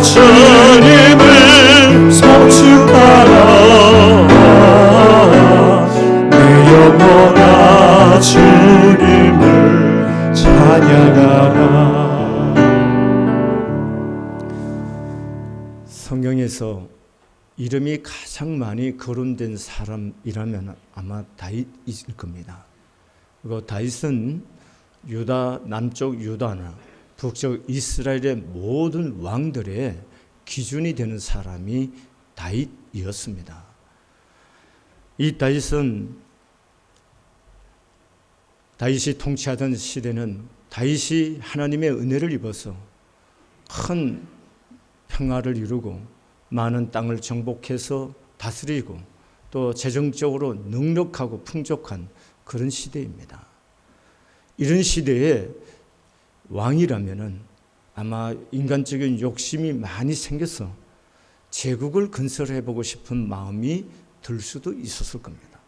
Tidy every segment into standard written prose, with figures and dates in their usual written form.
주님을 송축하라. 내 영혼아 주님을 찬양하라. 성경에서 이름이 가장 많이 거론된 사람이라면 아마 다윗일 겁니다. 그리고 다윗은 유다, 남쪽 유다나 북쪽 이스라엘의 모든 왕들의 기준이 되는 사람이 다윗이었습니다. 이 다윗이 통치하던 시대는 다윗이 하나님의 은혜를 입어서 큰 평화를 이루고 많은 땅을 정복해서 다스리고 또 재정적으로 넉넉하고 풍족한 그런 시대입니다. 이런 시대에 왕이라면은 아마 인간적인 욕심이 많이 생겨서 제국을 건설해보고 싶은 마음이 들 수도 있었을 겁니다.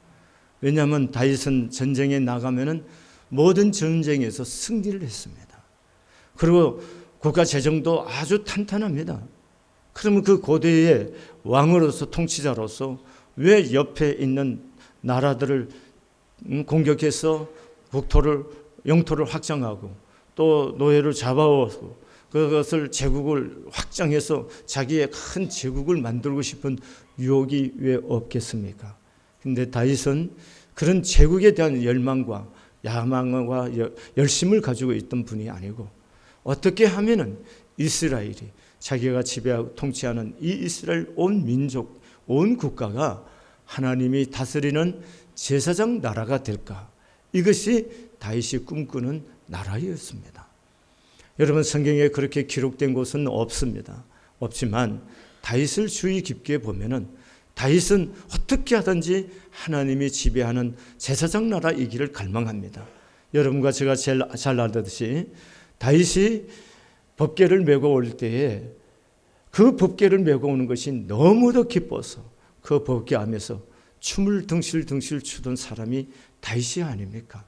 왜냐하면 다윗은 전쟁에 나가면은 모든 전쟁에서 승리를 했습니다. 그리고 국가 재정도 아주 탄탄합니다. 그러면 그 고대의 왕으로서 통치자로서 왜 옆에 있는 나라들을 공격해서 영토를 확장하고 또 노예를 잡아오고 그것을 제국을 확장해서 자기의 큰 제국을 만들고 싶은 유혹이 왜 없겠습니까? 그런데 다윗은 그런 제국에 대한 열망과 야망과 열심을 가지고 있던 분이 아니고 어떻게 하면은 이스라엘이 자기가 지배하고 통치하는 이 이스라엘 온 민족, 온 국가가 하나님이 다스리는 제사장 나라가 될까? 이것이 다윗이 꿈꾸는 나라였습니다. 여러분 성경에 그렇게 기록된 곳은 없습니다. 없지만 다윗을 주의 깊게 보면은 다윗은 어떻게 하든지 하나님이 지배하는 제사장 나라이기를 갈망합니다. 여러분과 제가 제일 잘 알듯이 다윗이 법궤를 메고 올 때에 그 법궤를 메고 오는 것이 너무도 기뻐서 그 법궤 안에서 춤을 덩실덩실 추던 사람이 다윗이 아닙니까?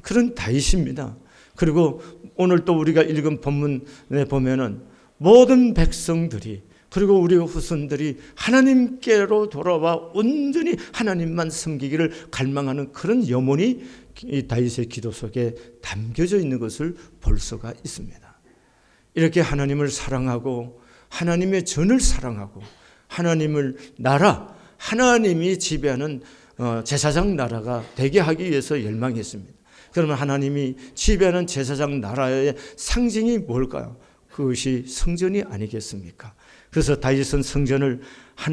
그런 다윗입니다. 그리고 오늘 또 우리가 읽은 본문에 보면은 모든 백성들이 그리고 우리 후손들이 하나님께로 돌아와 온전히 하나님만 섬기기를 갈망하는 그런 염원이 이 다윗의 기도 속에 담겨져 있는 것을 볼 수가 있습니다. 이렇게 하나님을 사랑하고 하나님의 전을 사랑하고 하나님을 하나님이 지배하는 제사장 나라가 되게 하기 위해서 열망했습니다. 그러면 하나님이 지배하는 제사장 나라의 상징이 뭘까요? 그것이 성전이 아니겠습니까? 그래서 다윗은 성전을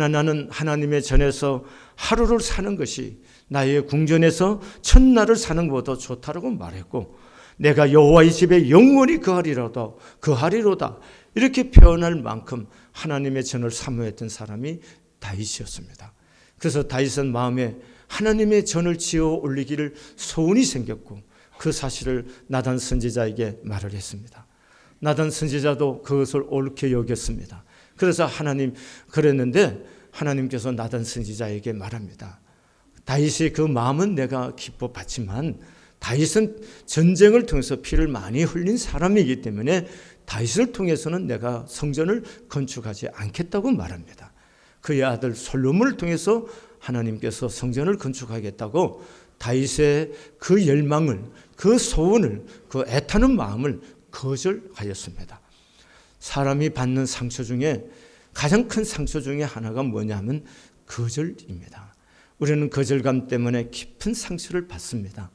나는 하나님의 전에서 하루를 사는 것이 나의 궁전에서 첫날을 사는 것보다 좋다라고 말했고 내가 여호와의 집에 영원히 거하리로다 이렇게 표현할 만큼 하나님의 전을 사모했던 사람이 다윗이었습니다. 그래서 다윗은 마음에 하나님의 전을 지어 올리기를 소원이 생겼고 그 사실을 나단 선지자에게 말을 했습니다. 나단 선지자도 그것을 옳게 여겼습니다. 그래서 그랬는데 하나님께서 나단 선지자에게 말합니다. 다윗이 그 마음은 내가 기뻐 봤지만 다윗은 전쟁을 통해서 피를 많이 흘린 사람이기 때문에 다윗을 통해서는 내가 성전을 건축하지 않겠다고 말합니다. 그의 아들 솔로몬을 통해서 하나님께서 성전을 건축하겠다고 다윗의 그 열망을, 그 소원을, 그 애타는 마음을 거절하였습니다. 사람이 받는 상처 중에 가장 큰 상처 중에 하나가 뭐냐면 거절입니다. 우리는 거절감 때문에 깊은 상처를 받습니다.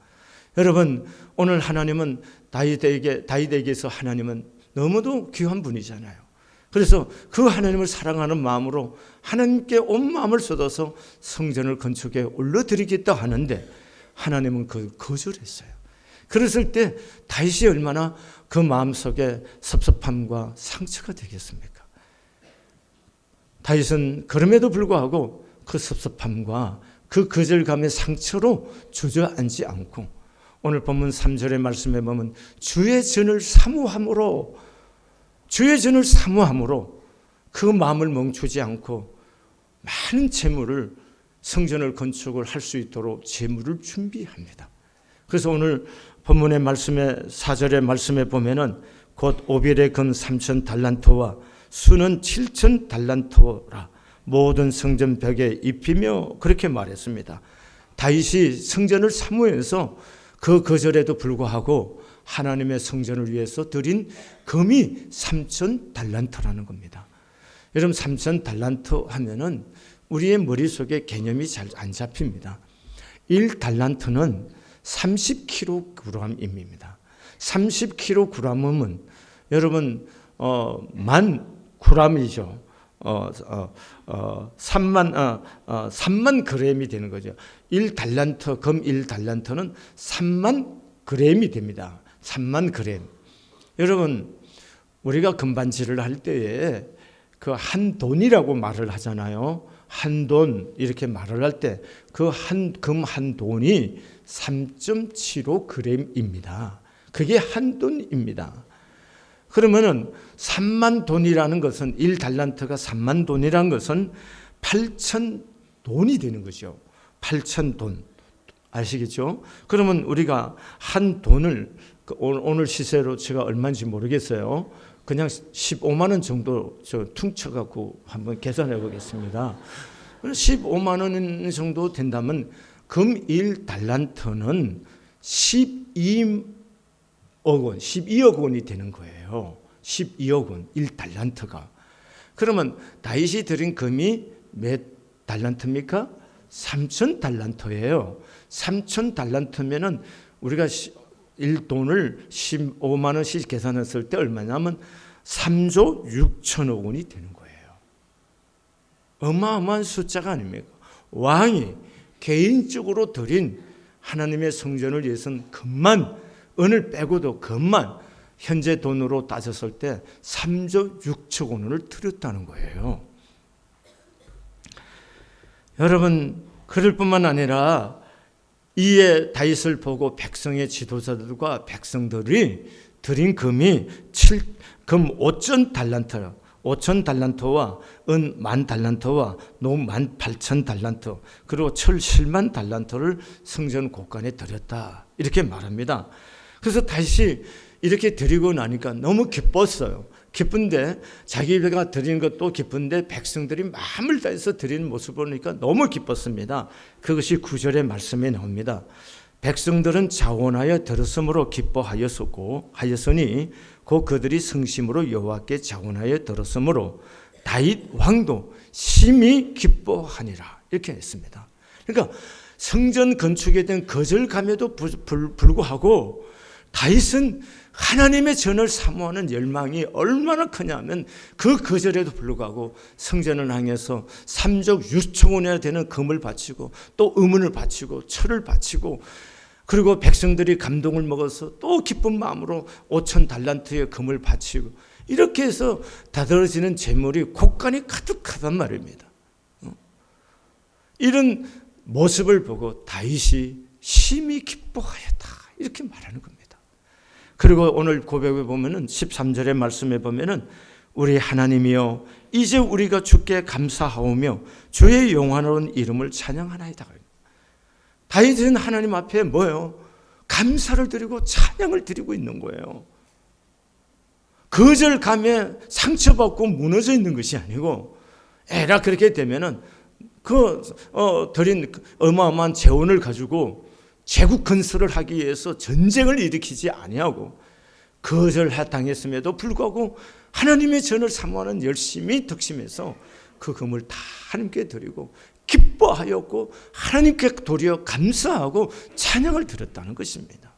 여러분, 오늘 하나님은 다윗에게서 하나님은 너무도 귀한 분이잖아요. 그래서 그 하나님을 사랑하는 마음으로 하나님께 온 마음을 쏟아서 성전을 건축에 올려드리겠다 하는데 하나님은 그걸 거절했어요. 그랬을 때 다윗이 얼마나 그 마음속에 섭섭함과 상처가 되겠습니까? 다윗은 그럼에도 불구하고 그 섭섭함과 그 거절감의 상처로 주저앉지 않고 오늘 본문 3절의 말씀에 보면 주의 전을 사모함으로 그 마음을 멈추지 않고 많은 재물을 성전을 건축을 할 수 있도록 재물을 준비합니다. 그래서 오늘 본문의 말씀에 4절의 말씀에 보면은 곧 오빌의 금 3,000 달란트와 수는 7천 달란트라 모든 성전 벽에 입히며 그렇게 말했습니다. 다윗이 성전을 사모해서 그 거절에도 불구하고 하나님의 성전을 위해서 드린 금이 3천 달란트라는 겁니다. 여러분 3천 달란트 하면은 우리의 머릿속에 개념이 잘 안 잡힙니다. 1달란트는 30kg입니다. 30kg은 여러분 10,000g이죠. 3만 g이 되는 거죠. 1달란트, 금 1달란트는 3만 g이 됩니다. 3만 g. 여러분 우리가 금반지를 할 때에 그 한 돈이라고 말을 하잖아요. 한 돈 이렇게 말을 할 때 그 금 한 돈이 3.75g입니다. 그게 한 돈입니다. 그러면은 3만 돈이라는 것은 1달란트가 3만 돈이라는 것은 8천 돈이 되는 거죠. 8천 돈. 아시겠죠? 그러면 우리가 한 돈을 오늘 시세로 제가 얼마인지 모르겠어요. 그냥 15만 원 정도 퉁쳐 갖고 한번 계산해 보겠습니다. 15만 원 정도 된다면 금 1달란트는 12억 원이 되는 거예요. 12억 원, 1달란트가. 그러면 다윗이 드린 금이 몇 달란트입니까? 3천 달란트예요. 3천 달란트면은 우리가 1돈을 15만 원씩 계산했을 때 얼마냐면 3조 6천억 원이 되는 거예요. 어마어마한 숫자가 아닙니까? 왕이 개인적으로 드린 하나님의 성전을 위해서는 금만, 은을 빼고도 금만 현재 돈으로 따졌을 때 3조 6천 원을 드렸다는 거예요. 여러분, 그럴 뿐만 아니라 이에 다윗을 보고 백성의 지도자들과 백성들이 드린 금이 금 5천 달란트, 5천 달란트와 은 1만 달란트와 노 18,000 달란트, 그리고 철 7만 달란트를 성전 곳간에 드렸다. 이렇게 말합니다. 그래서 다시 이렇게 드리고 나니까 너무 기뻤어요. 기쁜데 자기가 드리는 것도 기쁜데 백성들이 마음을 다해서 드리는 모습을 보니까 너무 기뻤습니다. 그것이 9절의 말씀에 나옵니다. 백성들은 자원하여 들었으므로 기뻐하였으니 곧 그들이 성심으로 여호와께 자원하여 들었으므로 다윗 왕도 심히 기뻐하니라. 이렇게 했습니다. 그러니까 성전 건축에 대한 거절감에도 불구하고 다윗은 하나님의 전을 사모하는 열망이 얼마나 크냐면 그 거절에도 불구하고 성전을 향해서 3조 6천 원이나 되는 금을 바치고 또 음은을 바치고 철을 바치고 그리고 백성들이 감동을 먹어서 또 기쁜 마음으로 5천 달란트의 금을 바치고 이렇게 해서 다들어지는 재물이 곳간이 가득하단 말입니다. 이런 모습을 보고 다윗이 심히 기뻐하였다. 이렇게 말하는 겁니다. 그리고 오늘 고백에 보면은 13절의 말씀에 보면은 우리 하나님이여 이제 우리가 주께 감사하오며 주의 영화로운 이름을 찬양하나이다. 다윗은 하나님 앞에 뭐예요? 감사를 드리고 찬양을 드리고 있는 거예요. 거절감에 상처받고 무너져 있는 것이 아니고 에라 그렇게 되면은 드린 어마어마한 재원을 가지고 제국 건설을 하기 위해서 전쟁을 일으키지 아니하고 거절당했음에도 불구하고 하나님의 전을 사모하는 열심히 덕심해서 그 금을 다 하나님께 드리고 기뻐하였고 하나님께 도리어 감사하고 찬양을 드렸다는 것입니다.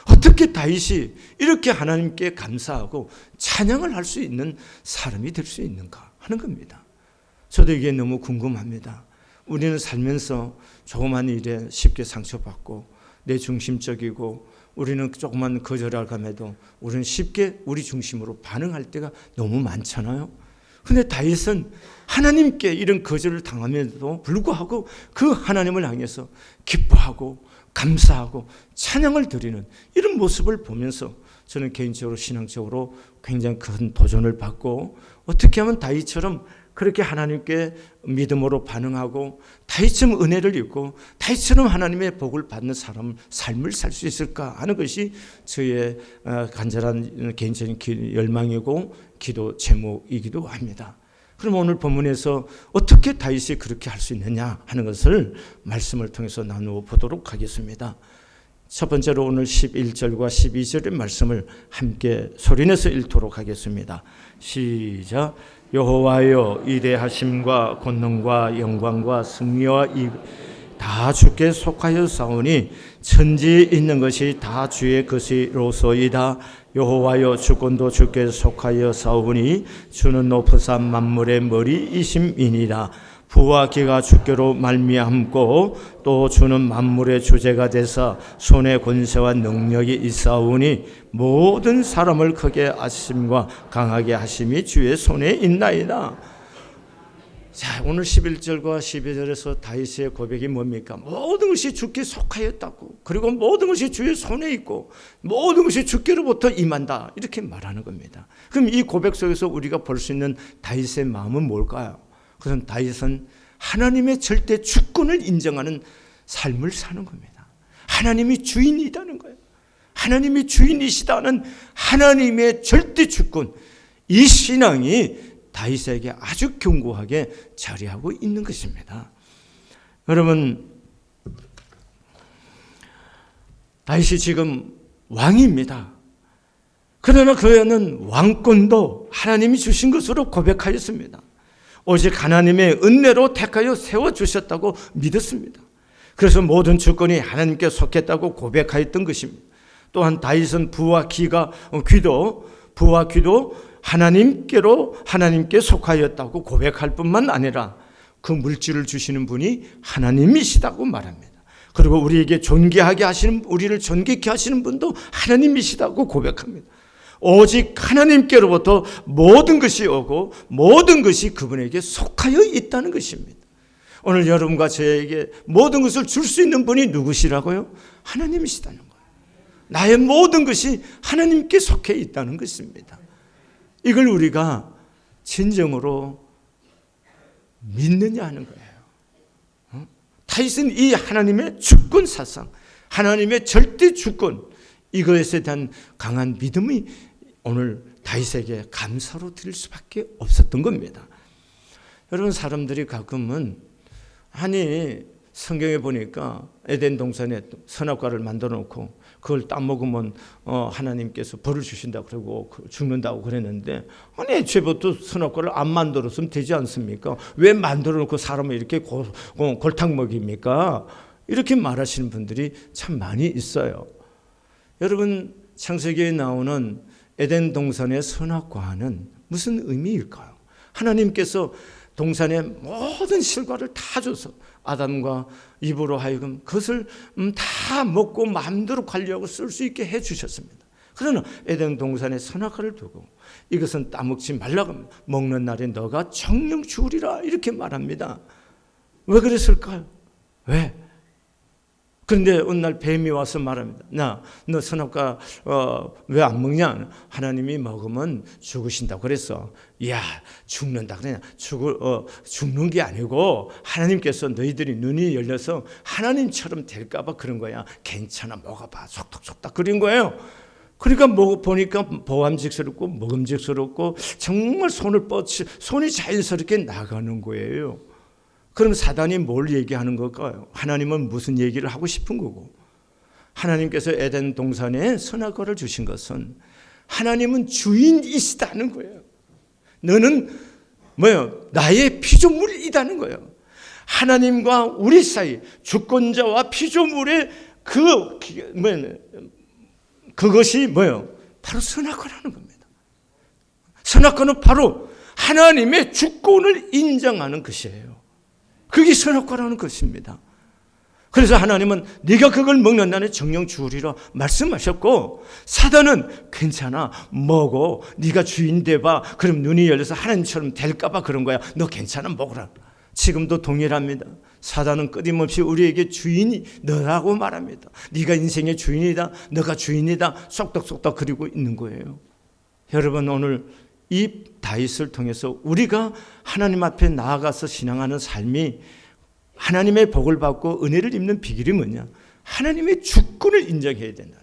어떻게 다윗이 이렇게 하나님께 감사하고 찬양을 할 수 있는 사람이 될 수 있는가 하는 겁니다. 저도 이게 너무 궁금합니다. 우리는 살면서 조그만 일에 쉽게 상처받고 내 중심적이고 우리는 조그만 거절할감에도 우리는 쉽게 우리 중심으로 반응할 때가 너무 많잖아요. 그런데 다윗은 하나님께 이런 거절을 당함에도 불구하고 그 하나님을 향해서 기뻐하고 감사하고 찬양을 드리는 이런 모습을 보면서 저는 개인적으로 신앙적으로 굉장히 큰 도전을 받고 어떻게 하면 다윗처럼 그렇게 하나님께 믿음으로 반응하고 다윗처럼 은혜를 입고 다윗처럼 하나님의 복을 받는 삶을 살 수 있을까 하는 것이 저의 간절한 개인적인 열망이고 기도 제목이기도 합니다. 그럼 오늘 본문에서 어떻게 다윗이 그렇게 할 수 있느냐 하는 것을 말씀을 통해서 나누어 보도록 하겠습니다. 첫 번째로 오늘 11절과 12절의 말씀을 함께 소리내서 읽도록 하겠습니다. 시작. 여호와여, 위대하심과 권능과 영광과 승리와 다 주께 속하여 싸우니 천지에 있는 것이 다 주의 것이로소이다. 여호와여, 주권도 주께 속하여 싸우니 주는 높으사 만물의 머리이심이니라. 부와 기가 주께로 말미암고 또 주는 만물의 주제가 되사 손의 권세와 능력이 있사오니 모든 사람을 크게 하심과 강하게 하심이 주의 손에 있나이다. 자, 오늘 11절과 12절에서 다윗의 고백이 뭡니까? 모든 것이 주께 속하였다고, 그리고 모든 것이 주의 손에 있고 모든 것이 주께로부터 임한다, 이렇게 말하는 겁니다. 그럼 이 고백 속에서 우리가 볼 수 있는 다윗의 마음은 뭘까요? 그것은 다윗은 하나님의 절대 주권을 인정하는 삶을 사는 겁니다. 하나님이 주인이라는 거예요. 하나님이 주인이시다는 하나님의 절대 주권, 이 신앙이 다윗에게 아주 견고하게 자리하고 있는 것입니다. 여러분, 다윗이 지금 왕입니다. 그러나 그는 왕권도 하나님이 주신 것으로 고백하였습니다. 오직 하나님의 은혜로 택하여 세워주셨다고 믿었습니다. 그래서 모든 주권이 하나님께 속했다고 고백하였던 것입니다. 또한 다윗은 부와 귀도 하나님께 속하였다고 고백할 뿐만 아니라 그 물질을 주시는 분이 하나님이시다고 말합니다. 그리고 우리에게 우리를 존귀케 하시는 분도 하나님이시다고 고백합니다. 오직 하나님께로부터 모든 것이 오고 모든 것이 그분에게 속하여 있다는 것입니다. 오늘 여러분과 저에게 모든 것을 줄 수 있는 분이 누구시라고요? 하나님이시다는 거예요. 나의 모든 것이 하나님께 속해 있다는 것입니다. 이걸 우리가 진정으로 믿느냐 하는 거예요. 다윗은 이 하나님의 주권 사상, 하나님의 절대 주권, 이것에 대한 강한 믿음이 오늘 다윗에게 감사로 드릴 수밖에 없었던 겁니다. 여러분, 사람들이 가끔은 성경에 보니까 에덴 동산에 선악과를 만들어 놓고 그걸 따먹으면 하나님께서 벌을 주신다 그러고 죽는다고 그랬는데, 애초부터 선악과를 안 만들었으면 되지 않습니까? 왜 만들어 놓고 사람을 이렇게 골탕 먹입니까? 이렇게 말하시는 분들이 참 많이 있어요. 여러분, 창세기에 나오는 에덴 동산의 선악과는 무슨 의미일까요? 하나님께서 동산의 모든 실과를 다 줘서 아담과 이브로 하여금 그것을 다 먹고 마음대로 관리하고 쓸 수 있게 해주셨습니다. 그러나 에덴 동산의 선악과를 두고 이것은 따먹지 말라고 합니다. 먹는 날에 너가 정령 죽으리라, 이렇게 말합니다. 왜 그랬을까요? 왜? 그런데 어느 날 뱀이 와서 말합니다. 너 선악과 왜 안 먹냐? 하나님이 먹으면 죽으신다고 그랬어. 야, 죽는다 그러냐? 죽는 게 아니고 하나님께서 너희들이 눈이 열려서 하나님처럼 될까 봐 그런 거야. 괜찮아, 먹어봐. 속닥속닥 그린 거예요. 그러니까 보니까 보암직스럽고 먹음직스럽고 정말 손이 자연스럽게 나가는 거예요. 그럼 사단이 뭘 얘기하는 걸까요? 하나님은 무슨 얘기를 하고 싶은 거고, 하나님께서 에덴 동산에 선악과를 주신 것은 하나님은 주인이시다는 거예요. 너는 나의 피조물이라는 거예요. 하나님과 우리 사이, 주권자와 피조물의 그것이 바로 선악과라는 겁니다. 선악과는 바로 하나님의 주권을 인정하는 것이에요. 그게 선악과라는 것입니다. 그래서 하나님은 네가 그걸 먹는 날에 정령 죽으리라 말씀하셨고, 사단은 괜찮아, 먹어, 네가 주인 돼봐, 그럼 눈이 열려서 하나님처럼 될까 봐 그런 거야. 너 괜찮아, 먹으라. 지금도 동일합니다. 사단은 끊임없이 우리에게 주인이 너라고 말합니다. 네가 인생의 주인이다, 너가 주인이다, 쏙닥쏙닥 그리고 있는 거예요. 여러분, 오늘 이 다윗을 통해서 우리가 하나님 앞에 나아가서 신앙하는 삶이 하나님의 복을 받고 은혜를 입는 비결이 뭐냐? 하나님의 주권을 인정해야 된다.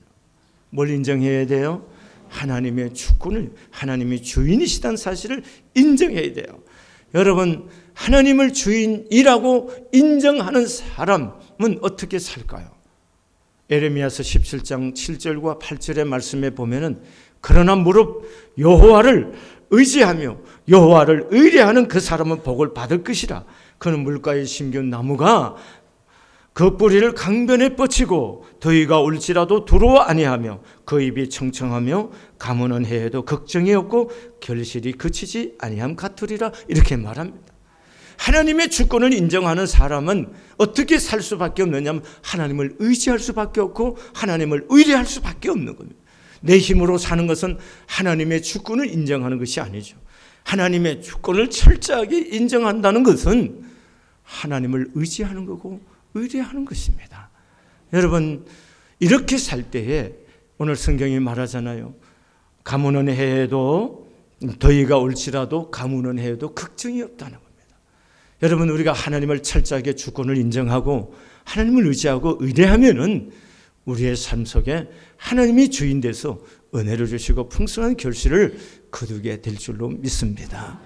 뭘 인정해야 돼요? 하나님의 주권을, 하나님이 주인이시다는 사실을 인정해야 돼요. 여러분, 하나님을 주인이라고 인정하는 사람은 어떻게 살까요? 에레미야서 17장 7절과 8절의 말씀에 보면은 그러나 무릇 여호와를 의지하며 여호와를 의뢰하는 그 사람은 복을 받을 것이라. 그는 물가에 심겨온 나무가 그 뿌리를 강변에 뻗치고 더위가 올지라도 두려워 아니하며 그 입이 청청하며 가무는 해에도 걱정이 없고 결실이 그치지 아니함 같으리라. 이렇게 말합니다. 하나님의 주권을 인정하는 사람은 어떻게 살 수밖에 없느냐면 하나님을 의지할 수밖에 없고 하나님을 의뢰할 수밖에 없는 겁니다. 내 힘으로 사는 것은 하나님의 주권을 인정하는 것이 아니죠. 하나님의 주권을 철저하게 인정한다는 것은 하나님을 의지하는 거고 의뢰하는 것입니다. 여러분, 이렇게 살 때에 오늘 성경이 말하잖아요. 가무는 해에도 더위가 올지라도 가무는 해에도 걱정이 없다는 겁니다. 여러분, 우리가 하나님을 철저하게 주권을 인정하고 하나님을 의지하고 의뢰하면은 우리의 삶 속에 하나님이 주인 돼서 은혜를 주시고 풍성한 결실을 거두게 될 줄로 믿습니다.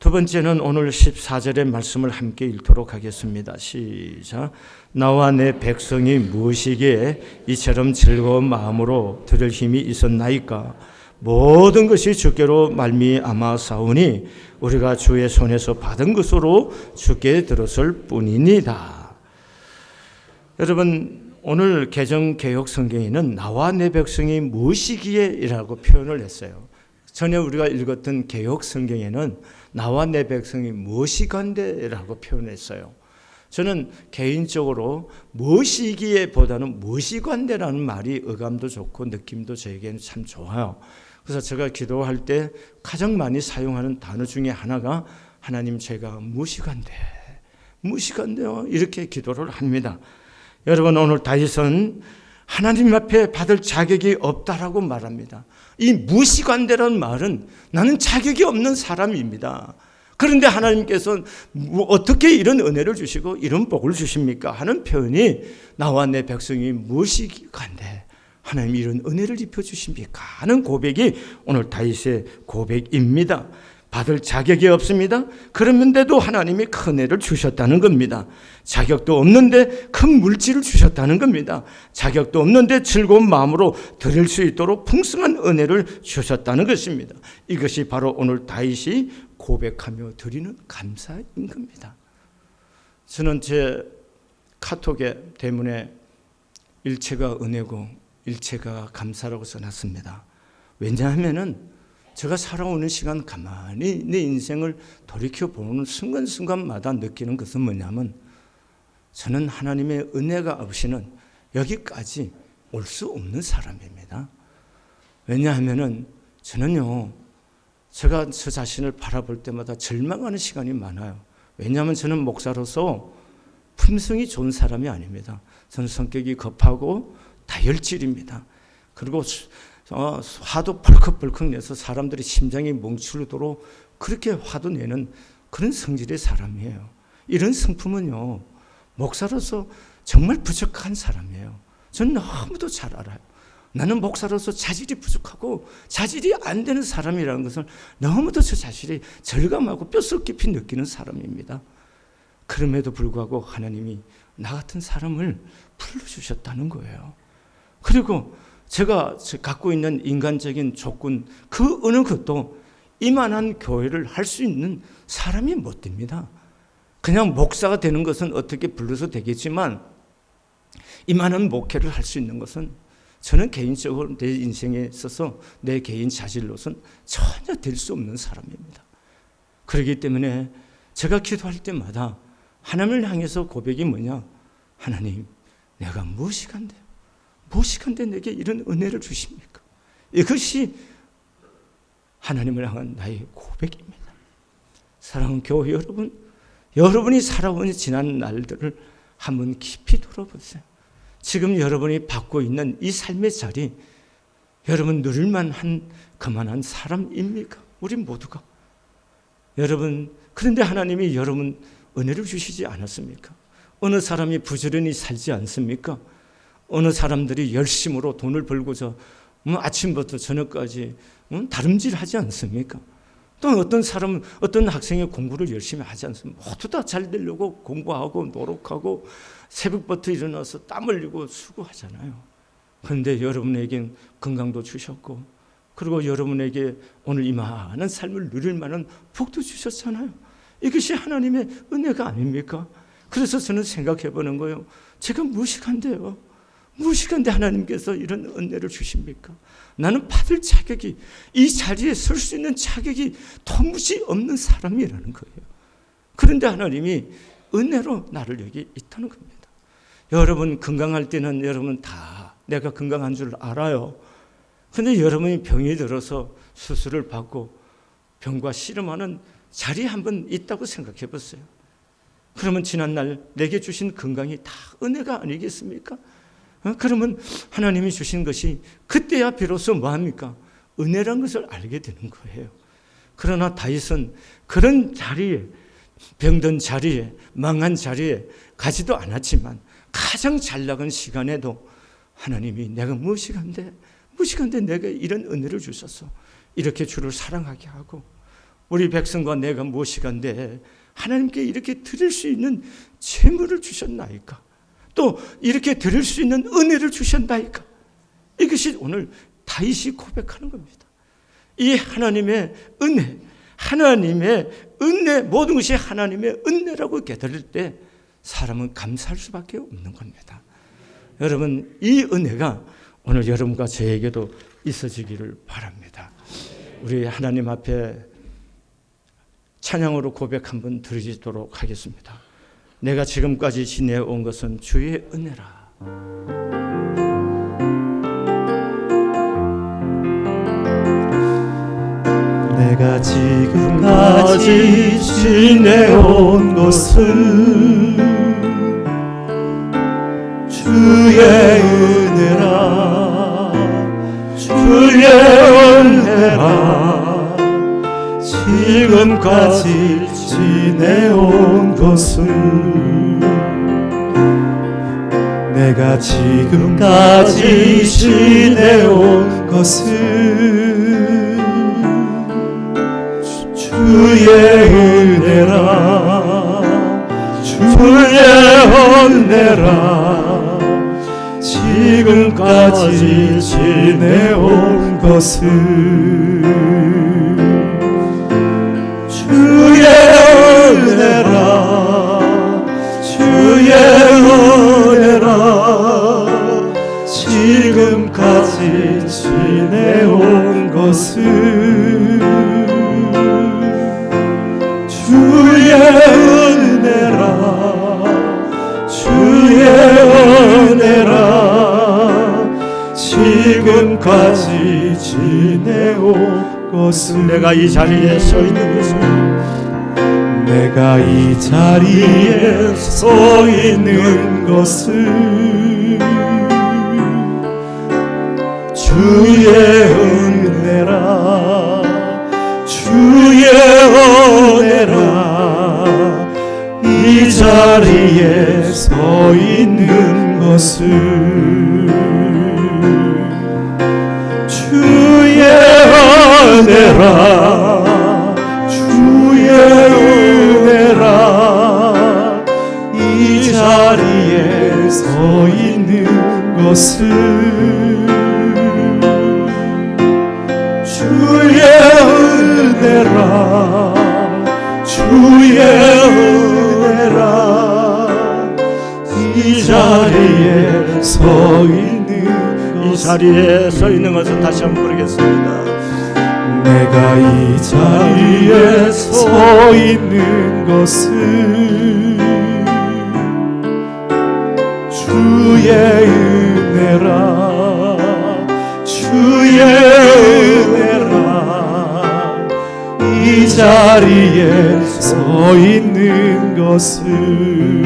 두 번째는 오늘 14절의 말씀을 함께 읽도록 하겠습니다. 시작. 나와 내 백성이 무엇이기에 이처럼 즐거운 마음으로 들을 힘이 있었나이까. 모든 것이 주께로 말미암아 사오니 우리가 주의 손에서 받은 것으로 주께 들었을 뿐이니다. 여러분, 오늘 개정개혁 성경에는 나와 내 백성이 무엇이기에 이라고 표현을 했어요. 전에 우리가 읽었던 개혁 성경에는 나와 내 백성이 무엇이간데라고 표현했어요. 저는 개인적으로 무엇이기에 보다는 무엇이간데라는 말이 어감도 좋고 느낌도 저에게는 참 좋아요. 그래서 제가 기도할 때 가장 많이 사용하는 단어 중에 하나가 하나님, 제가 무엇이간데요 이렇게 기도를 합니다. 여러분, 오늘 다윗은 하나님 앞에 받을 자격이 없다라고 말합니다. 이 무시관대라는 말은 나는 자격이 없는 사람입니다. 그런데 하나님께서는 어떻게 이런 은혜를 주시고 이런 복을 주십니까? 하는 표현이 나와 내 백성이 무시관대, 하나님이 이런 은혜를 입혀주십니까? 하는 고백이 오늘 다윗의 고백입니다. 받을 자격이 없습니다. 그런데도 하나님이 큰 은혜를 주셨다는 겁니다. 자격도 없는데 큰 물질을 주셨다는 겁니다. 자격도 없는데 즐거운 마음으로 드릴 수 있도록 풍성한 은혜를 주셨다는 것입니다. 이것이 바로 오늘 다윗이 고백하며 드리는 감사인 겁니다. 저는 제 카톡에 대문에 일체가 은혜고 일체가 감사라고 써놨습니다. 왜냐하면은 제가 살아오는 시간 가만히 내 인생을 돌이켜보는 순간순간마다 느끼는 것은 뭐냐면 저는 하나님의 은혜가 없이는 여기까지 올 수 없는 사람입니다. 왜냐하면은 저는요, 제가 저 자신을 바라볼 때마다 절망하는 시간이 많아요. 왜냐하면 저는 목사로서 품성이 좋은 사람이 아닙니다. 저는 성격이 급하고 다혈질입니다. 그리고 화도 벌컥벌컥 내서 사람들이 심장이 멈추도록 그렇게 화도 내는 그런 성질의 사람이에요. 이런 성품은요, 목사로서 정말 부족한 사람이에요. 저는 너무도 잘 알아요. 나는 목사로서 자질이 부족하고 자질이 안 되는 사람이라는 것을 너무도 저 자신이 절감하고 뼛속 깊이 느끼는 사람입니다. 그럼에도 불구하고 하나님이 나 같은 사람을 불러주셨다는 거예요. 그리고 제가 갖고 있는 인간적인 조건, 그 어느 것도 이만한 교회를 할 수 있는 사람이 못 됩니다. 그냥 목사가 되는 것은 어떻게 불러서 되겠지만 이만한 목회를 할 수 있는 것은 저는 개인적으로 내 인생에 있어서 내 개인 자질로서는 전혀 될 수 없는 사람입니다. 그렇기 때문에 제가 기도할 때마다 하나님을 향해서 고백이 뭐냐? 하나님, 내가 무엇이간데 내게 이런 은혜를 주십니까? 이것이 하나님을 향한 나의 고백입니다. 사랑하는 교회 여러분, 여러분이 살아온 지난 날들을 한번 깊이 돌아보세요. 지금 여러분이 받고 있는 이 삶의 자리, 여러분 누릴만한 그만한 사람입니까? 우리 모두가. 여러분, 그런데 하나님이 여러분 은혜를 주시지 않았습니까? 어느 사람이 부지런히 살지 않습니까? 어느 사람들이 열심으로 돈을 벌고서 아침부터 저녁까지 다름질하지 않습니까? 또 어떤 사람은 어떤 학생이 공부를 열심히 하지 않습니까? 모두 다 잘 되려고 공부하고 노력하고 새벽부터 일어나서 땀 흘리고 수고하잖아요. 그런데 여러분에겐 건강도 주셨고, 그리고 여러분에게 오늘 이 많은 삶을 누릴 만한 복도 주셨잖아요. 이것이 하나님의 은혜가 아닙니까? 그래서 저는 생각해 보는 거예요. 제가 무식한데요. 무식한데 하나님께서 이런 은혜를 주십니까? 나는 받을 자격이, 이 자리에 설 수 있는 자격이 도무지 없는 사람이라는 거예요. 그런데 하나님이 은혜로 나를 여기 있다는 겁니다. 여러분 건강할 때는 여러분 다 내가 건강한 줄 알아요. 그런데 여러분이 병이 들어서 수술을 받고 병과 씨름하는 자리에 한번 있다고 생각해 보세요. 그러면 지난날 내게 주신 건강이 다 은혜가 아니겠습니까? 그러면 하나님이 주신 것이 그때야 비로소 뭐합니까? 은혜란 것을 알게 되는 거예요. 그러나 다윗은 그런 자리에, 병든 자리에, 망한 자리에 가지도 않았지만 가장 잘 나간 시간에도 하나님이 내가 무식한데 내가 이런 은혜를 주셔서 이렇게 주를 사랑하게 하고, 우리 백성과 내가 무식한데 하나님께 이렇게 드릴 수 있는 재물을 주셨나이까? 또 이렇게 드릴 수 있는 은혜를 주셨나이까? 이것이 오늘 다윗이 고백하는 겁니다. 이 하나님의 은혜, 모든 것이 하나님의 은혜라고 깨달을 때 사람은 감사할 수밖에 없는 겁니다. 여러분, 이 은혜가 오늘 여러분과 저에게도 있어지기를 바랍니다. 우리 하나님 앞에 찬양으로 고백 한번 드리도록 하겠습니다. 내가 지금까지 지내온 것은 주의 은혜라. 내가 지금까지 지내온 것은 주의 은혜라, 주의 은혜라. 지금까지 지내온 것은, 내가 지금까지 지내온 것은 주의 은혜라, 주의 은혜라. 지금까지 지내온 것은 주의 은혜라, 주의 은혜라. 지금까지 지내온 것은 주의 은혜라, 주의 은혜라. 지금까지 지내온 것은, 내가 이 자리에 서 있는 것은, 내가 이 자리에 서 있는 것은 주의 은혜라, 주의 은혜라. 이 자리에 서 있는 것은 주의 은혜라, 주의 은혜라. 이 자리에 서 있는 것은 주의 은혜라, 주의 은혜라. 이 자리에 서 있는, 이 자리에 서 있는 것은 다시 한번 부르겠습니다. 내가 이 자리에 서 있는 것은 주의 은혜라, 주의 은혜라. 이 자리에 서 있는 것은,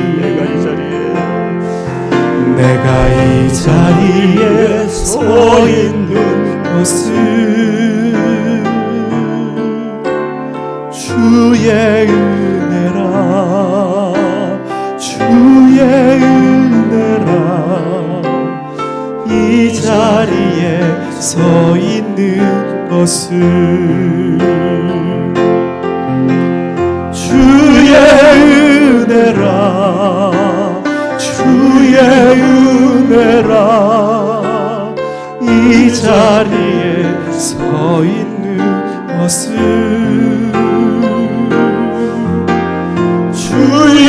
내가 이 자리에 서 있는 것은 주의 은혜라, 주의 은혜라. 이 자리에 서 있는 것을 주의 은혜라 주의 은혜라 이 자리에 서 있는 것을 주의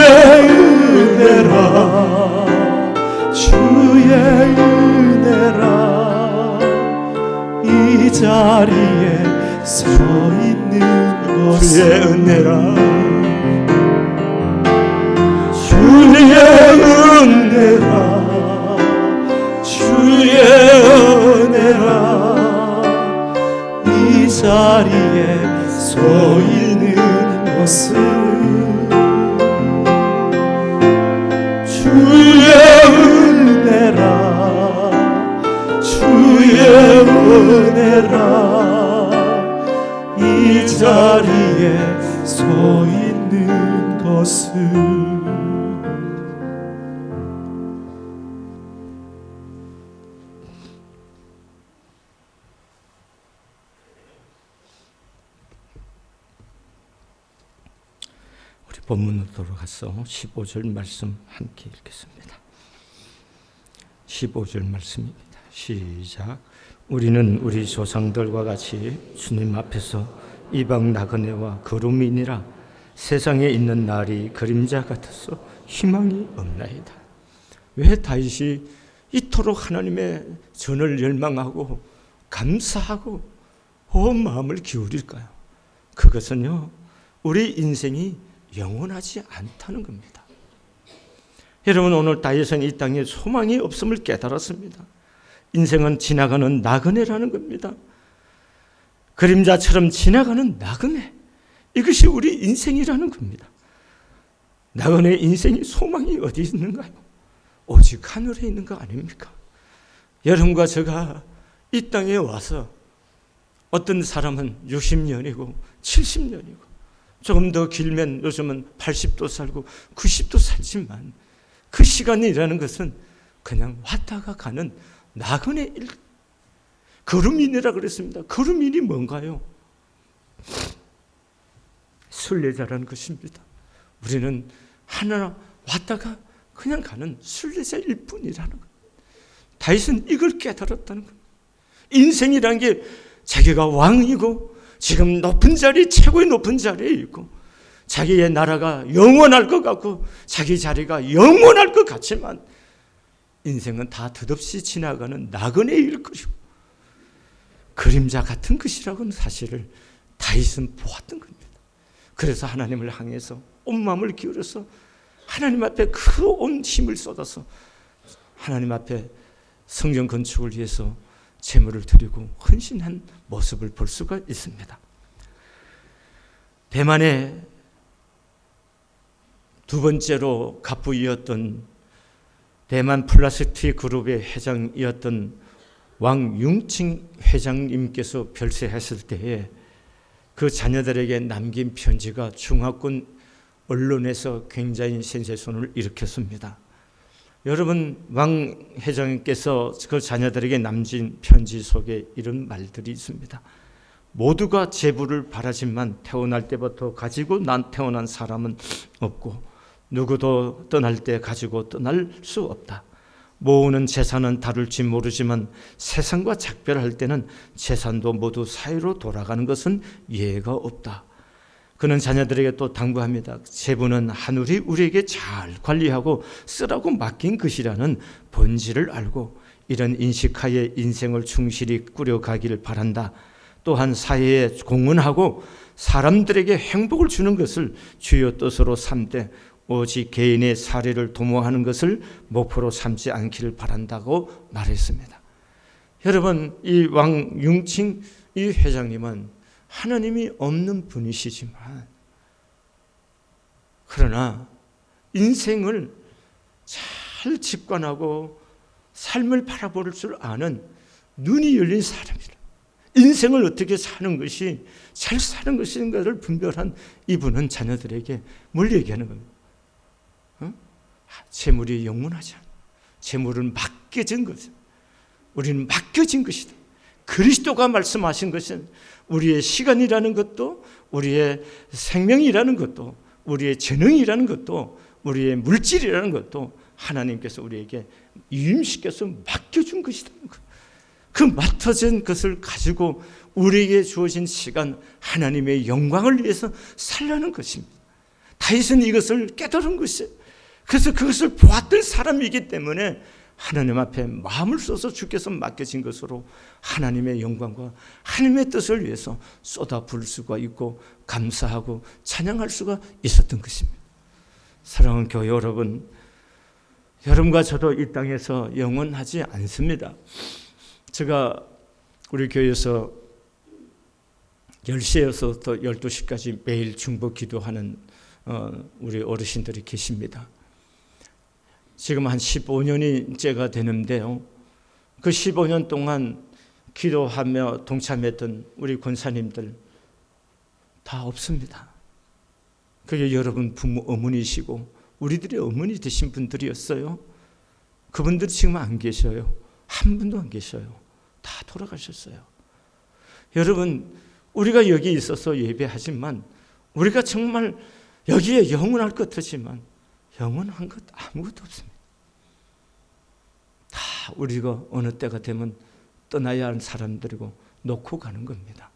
은혜라 주의 은혜라 이 자리에 서 있는 것을 주의 은혜라 주의 은혜라 주의 은혜라 이 자리에 서 있는 것을 주의 은혜라 주의 은혜라 이 자리에 서 있는 것을 본문으로 돌아가서 15절 말씀 함께 읽겠습니다. 15절 말씀입니다. 시작. 우리는 우리 조상들과 같이 주님 앞에서 이방 나그네와 거루민이라 세상에 있는 날이 그림자 같아서 희망이 없나이다. 왜 다윗이 이토록 하나님의 전을 열망하고 감사하고 온 마음을 기울일까요? 그것은요, 우리 인생이 영원하지 않다는 겁니다. 여러분, 오늘 다윗은 이 땅에 소망이 없음을 깨달았습니다. 인생은 지나가는 나그네라는 겁니다. 그림자처럼 지나가는 나그네, 이것이 우리 인생이라는 겁니다. 나그네 인생이 소망이 어디 있는가요? 오직 하늘에 있는 거 아닙니까? 여러분과 제가 이 땅에 와서 어떤 사람은 60년이고 70년이고 조금 더 길면 요즘은 80도 살고 90도 살지만 그 시간이라는 것은 그냥 왔다가 가는 나그네 일, 거루민이라 그랬습니다. 거루민이 뭔가요? 순례자라는 것입니다. 우리는 하나 왔다가 그냥 가는 순례자일 뿐이라는 것. 다윗은 이걸 깨달았다는 것. 인생이란 게 자기가 왕이고 지금 높은 자리, 최고의 높은 자리에 있고 자기의 나라가 영원할 것 같고 자기 자리가 영원할 것 같지만 인생은 다 덧없이 지나가는 나그네일 것이고 그림자 같은 것이라고는 사실을 다윗은 보았던 겁니다. 그래서 하나님을 향해서 온 마음을 기울여서 하나님 앞에 그 온 힘을 쏟아서 하나님 앞에 성전 건축을 위해서 제물을 드리고 헌신한 모습을 볼 수가 있습니다. 대만의 두 번째로 갑부이었던 대만 플라스틱 그룹의 회장이었던 왕융칭 회장님께서 별세했을 때에 그 자녀들에게 남긴 편지가 중화권 언론에서 굉장히 센세이션을 일으켰습니다. 여러분, 왕 회장님께서 그 자녀들에게 남긴 편지 속에 이런 말들이 있습니다. 모두가 재물을 바라지만 태어날 때부터 가지고 태어난 사람은 없고 누구도 떠날 때 가지고 떠날 수 없다. 모으는 재산은 다룰지 모르지만 세상과 작별할 때는 재산도 모두 사이로 돌아가는 것은 예외가 없다. 그는 자녀들에게 또 당부합니다. 재물은 하늘이 우리에게 잘 관리하고 쓰라고 맡긴 것이라는 본질을 알고 이런 인식하에 인생을 충실히 꾸려가기를 바란다. 또한 사회에 공헌하고 사람들에게 행복을 주는 것을 주요 뜻으로 삼되 오직 개인의 사례를 도모하는 것을 목표로 삼지 않기를 바란다고 말했습니다. 여러분, 이 왕융칭 이 회장님은 하나님이 없는 분이시지만 그러나 인생을 잘 직관하고 삶을 바라볼 줄 아는 눈이 열린 사람이라. 인생을 어떻게 사는 것이 잘 사는 것인가를 분별한 이분은 자녀들에게 뭘 얘기하는 겁니다. 재물이 영원하지 않아. 재물은 맡겨진 것이다. 우리는 맡겨진 것이다. 그리스도가 말씀하신 것은 우리의 시간이라는 것도, 우리의 생명이라는 것도, 우리의 재능이라는 것도, 우리의 물질이라는 것도 하나님께서 우리에게 유임시켜서 맡겨준 것이라는 것. 그 맡아진 것을 가지고 우리에게 주어진 시간, 하나님의 영광을 위해서 살라는 것입니다. 다윗은 이것을 깨달은 것이에요. 그래서 그것을 보았던 사람이기 때문에 하나님 앞에 마음을 써서 주께서 맡겨진 것으로 하나님의 영광과 하나님의 뜻을 위해서 쏟아 부을 수가 있고 감사하고 찬양할 수가 있었던 것입니다. 사랑하는 교회 여러분, 여러분과 저도 이 땅에서 영원하지 않습니다. 제가 우리 교회에서 10시에서 12시까지 매일 중보 기도하는 우리 어르신들이 계십니다. 지금 한 15년이째가 되는데요. 그 15년 동안 기도하며 동참했던 우리 권사님들 다 없습니다. 그게 여러분 부모 어머니시고 우리들의 어머니 되신 분들이었어요. 그분들 지금 안 계셔요. 한 분도 안 계셔요. 다 돌아가셨어요. 여러분, 우리가 여기 있어서 예배하지만 우리가 정말 여기에 영원할 것 같지만 영원한 것 아무것도 없습니다. 다 우리가 어느 때가 되면 떠나야 할 사람들이고 놓고 가는 겁니다.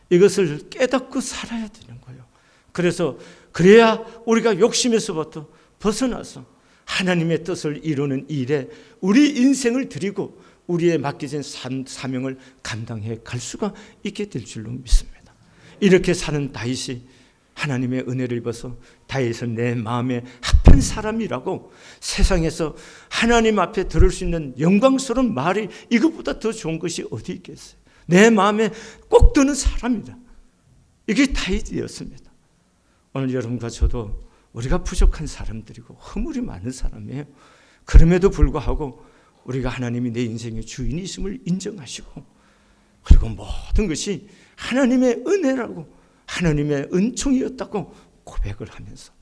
이것을 깨닫고 살아야 되는 거예요. 그래서 그래야 우리가 욕심에서부터 벗어나서 하나님의 뜻을 이루는 일에 우리 인생을 드리고 우리의 맡겨진 사명을 감당해 갈 수가 있게 될 줄로 믿습니다. 이렇게 사는 다윗이 하나님의 은혜를 입어서 다윗은 내 마음에 합한 사람이라고 세상에서 하나님 앞에 들을 수 있는 영광스러운 말이 이것보다 더 좋은 것이 어디 있겠어요. 내 마음에 꼭 드는 사람이다. 이게 다윗이었습니다. 오늘 여러분과 저도 우리가 부족한 사람들이고 허물이 많은 사람이에요. 그럼에도 불구하고 우리가 하나님이 내 인생의 주인이심을 인정하시고 그리고 모든 것이 하나님의 은혜라고 하나님의 은총이었다고 고백을 하면서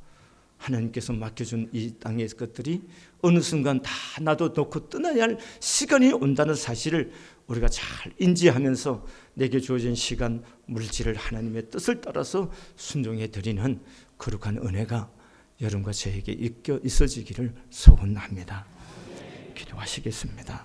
하나님께서 맡겨준 이 땅의 것들이 어느 순간 다 나도 놓고 떠나야 할 시간이 온다는 사실을 우리가 잘 인지하면서 내게 주어진 시간, 물질을 하나님의 뜻을 따라서 순종해 드리는 거룩한 은혜가 여러분과 저에게 있어지기를 소원합니다. 기도하시겠습니다.